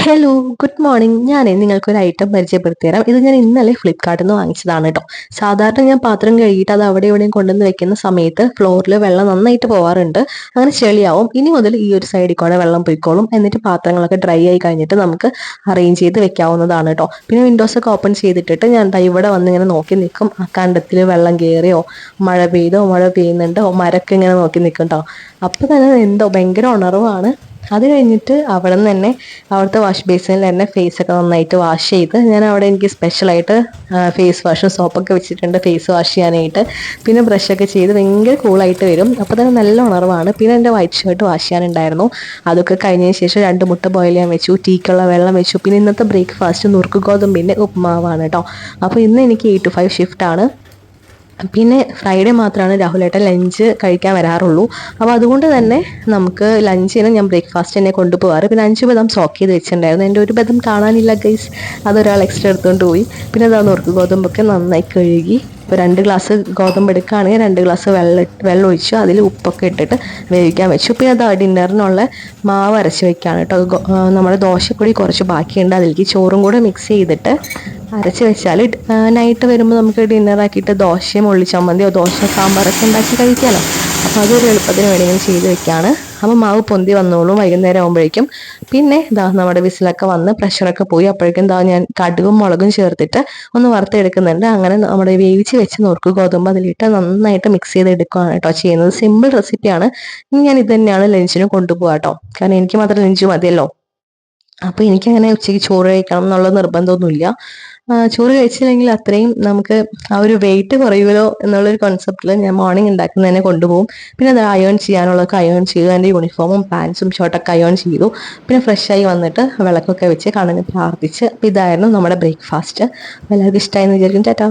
Hello, good morning. ഞാനേ നിങ്ങൾക്കൊരു item പരിചയപ്പെടുത്തി തരാം. ഇത് ഞാൻ ഇന്നലെ ഫ്ലിപ്കാർട്ടിൽ നിന്ന് വാങ്ങിച്ചതാണ് കേട്ടോ. സാധാരണ ഞാൻ പാത്രം കഴുകിയിട്ട് അത് അവിടെ ഇവിടെയും കൊണ്ടുവന്ന് വെക്കുന്ന സമയത്ത് ഫ്ലോറിൽ വെള്ളം നന്നായിട്ട് പോകാറുണ്ട്. അങ്ങനെ ചെളിയാവും. ഇനി മുതൽ ഈ ഒരു സൈഡിൽ കൂടെ വെള്ളം പൊയ്ക്കോളും. എന്നിട്ട് പാത്രങ്ങളൊക്കെ ഡ്രൈ ആയി കഴിഞ്ഞിട്ട് നമുക്ക് അറേഞ്ച് ചെയ്ത് വെക്കാവുന്നതാണ് കേട്ടോ. പിന്നെ വിൻഡോസ് ഒക്കെ ഓപ്പൺ ചെയ്തിട്ടിട്ട് ഞാൻ ദാ ഇവിടെ വന്ന് ഇങ്ങനെ നോക്കി നിൽക്കും. ആ കണ്ടത്തിൽ വെള്ളം കയറിയോ, മഴ പെയ്തോ, മഴ പെയ്യുന്നുണ്ടോ, മരൊക്കെ ഇങ്ങനെ നോക്കി നിൽക്കും കേട്ടോ. അപ്പോൾ തന്നെ എന്തോ ഭയങ്കര ഉണർവാണ്. അത് കഴിഞ്ഞിട്ട് അവിടെ നിന്ന് തന്നെ അവിടുത്തെ വാഷ് ബേസിനിൽ തന്നെ ഫേസ് ഒക്കെ നന്നായിട്ട് വാഷ് ചെയ്ത് ഞാൻ അവിടെ എനിക്ക് സ്പെഷ്യലായിട്ട് ഫേസ് വാഷും സോപ്പൊക്കെ വെച്ചിട്ടുണ്ട് ഫേസ് വാഷ് ചെയ്യാനായിട്ട്. പിന്നെ ബ്രഷൊക്കെ ചെയ്ത് ഭയങ്കര കൂളായിട്ട് വരും. അപ്പോൾ തന്നെ നല്ല ഉണർവാണ്. പിന്നെ എൻ്റെ വൈറ്റ് ഷർട്ട് വാഷ് ചെയ്യാനുണ്ടായിരുന്നു. അതൊക്കെ കഴിഞ്ഞതിന് ശേഷം 2 മുട്ട ബോയിൽ ചെയ്യാൻ വെച്ചു, ടീക്കുള്ള വെള്ളം വെച്ചു. പിന്നെ ഇന്നത്തെ ബ്രേക്ക്ഫാസ്റ്റ് നുറുക്ക് ഗോതമ്പിൻ്റെ ഉപ്മാവാണ് കേട്ടോ. അപ്പോൾ ഇന്ന് എനിക്ക് 8 to 5 ഷിഫ്റ്റാണ്. പിന്നെ ഫ്രൈഡേ മാത്രമാണ് രാഹുലേട്ടൻ ലഞ്ച് കഴിക്കാൻ വരാറുള്ളൂ. അപ്പോൾ അതുകൊണ്ട് തന്നെ നമുക്ക് ലഞ്ചിന് ഞാൻ ബ്രേക്ക്ഫാസ്റ്റ് തന്നെ കൊണ്ടുപോകാറ്. പിന്നെ 5 ബദം സോക്ക് ചെയ്ത് വെച്ചിട്ടുണ്ടായിരുന്നു. എൻ്റെ ഒരു ബദം കാണാനില്ല ഗൈസ്, അതൊരാൾ എക്സ്ട്രാ എടുത്തുകൊണ്ട് പോയി. പിന്നെ അതാ നുറുക്ക് ഗോതമ്പൊക്കെ നന്നായി കഴുകി. ഇപ്പോൾ 2 ഗ്ലാസ് ഗോതമ്പ് എടുക്കുകയാണെങ്കിൽ 2 ഗ്ലാസ് വെള്ളം ഒഴിച്ചു അതിൽ ഉപ്പൊക്കെ ഇട്ടിട്ട് വേവിക്കാൻ വെച്ചു. പിന്നെ അത് ഡിന്നറിനുള്ള മാവ് അരച്ച് വെക്കുകയാണ് കേട്ടോ. നമ്മുടെ ദോശപ്പൊടി കുറച്ച് ബാക്കിയുണ്ട്, അതിലേക്ക് ചോറും കൂടെ മിക്സ് ചെയ്തിട്ട് അരച്ച് വെച്ചാൽ നൈറ്റ് വരുമ്പോൾ നമുക്ക് ഡിന്നറാക്കിയിട്ട് ദോശയും ഉള്ളിച്ചമ്മന്തിയോ ദോശ സാമ്പാറൊക്കെ ഉണ്ടാക്കി കഴിക്കാമല്ലോ. അപ്പോൾ അതൊരു എളുപ്പത്തിന് വേണ്ടി ഇങ്ങനെ ചെയ്ത് വെക്കുകയാണ്. അപ്പോൾ മാവ് പൊന്തി വന്നോളും വൈകുന്നേരം ആകുമ്പോഴേക്കും. പിന്നെ ഇതാ നമ്മുടെ വിസിലൊക്കെ വന്ന് പ്രഷറൊക്കെ പോയി. അപ്പോഴേക്കും ഇതാ ഞാൻ കടുകും മുളകും ചേർത്തിട്ട് ഒന്ന് വറുത്തെടുക്കുന്നുണ്ട്. അങ്ങനെ നമ്മുടെ വേവിച്ച് വെച്ച് നുറുക്ക് ഗോതമ്പ് അതിലിട്ട് നന്നായിട്ട് മിക്സ് ചെയ്ത് എടുക്കുകയാണ് കേട്ടോ ചെയ്യുന്നത്. സിമ്പിൾ റെസിപ്പിയാണ്. ഇനി ഞാൻ ഇത് തന്നെയാണ് ലഞ്ചിന് കൊണ്ടുപോകാം കേട്ടോ. കാരണം എനിക്ക് മാത്രം ലഞ്ച് മതിയല്ലോ. അപ്പോൾ എനിക്കങ്ങനെ ഉച്ചയ്ക്ക് ചോറ് കഴിക്കണം എന്നുള്ള നിർബന്ധമൊന്നുമില്ല. ചോറ് കഴിച്ചില്ലെങ്കിൽ അത്രയും നമുക്ക് ആ ഒരു വെയിറ്റ് കുറയുമല്ലോ എന്നുള്ളൊരു കോൺസെപ്റ്റിൽ ഞാൻ മോർണിംഗ് ഉണ്ടാക്കുന്നത് തന്നെ കൊണ്ടുപോകും. പിന്നെ അത് അയേൺ ചെയ്യാനുള്ളതൊക്കെ അയേൺ ചെയ്തു. എൻ്റെ യൂണിഫോമും പാൻസും ഷർട്ടൊക്കെ അയേൺ ചെയ്തു. പിന്നെ ഫ്രഷായി വന്നിട്ട് വിളക്കൊക്കെ വെച്ച് കണ്ണന് പ്രാർത്ഥിച്ച്. അപ്പോൾ ഇതായിരുന്നു നമ്മുടെ ബ്രേക്ക്ഫാസ്റ്റ്. എല്ലാവർക്കും ഇഷ്ടമായെന്ന് വിചാരിക്കും. ടാറ്റാ.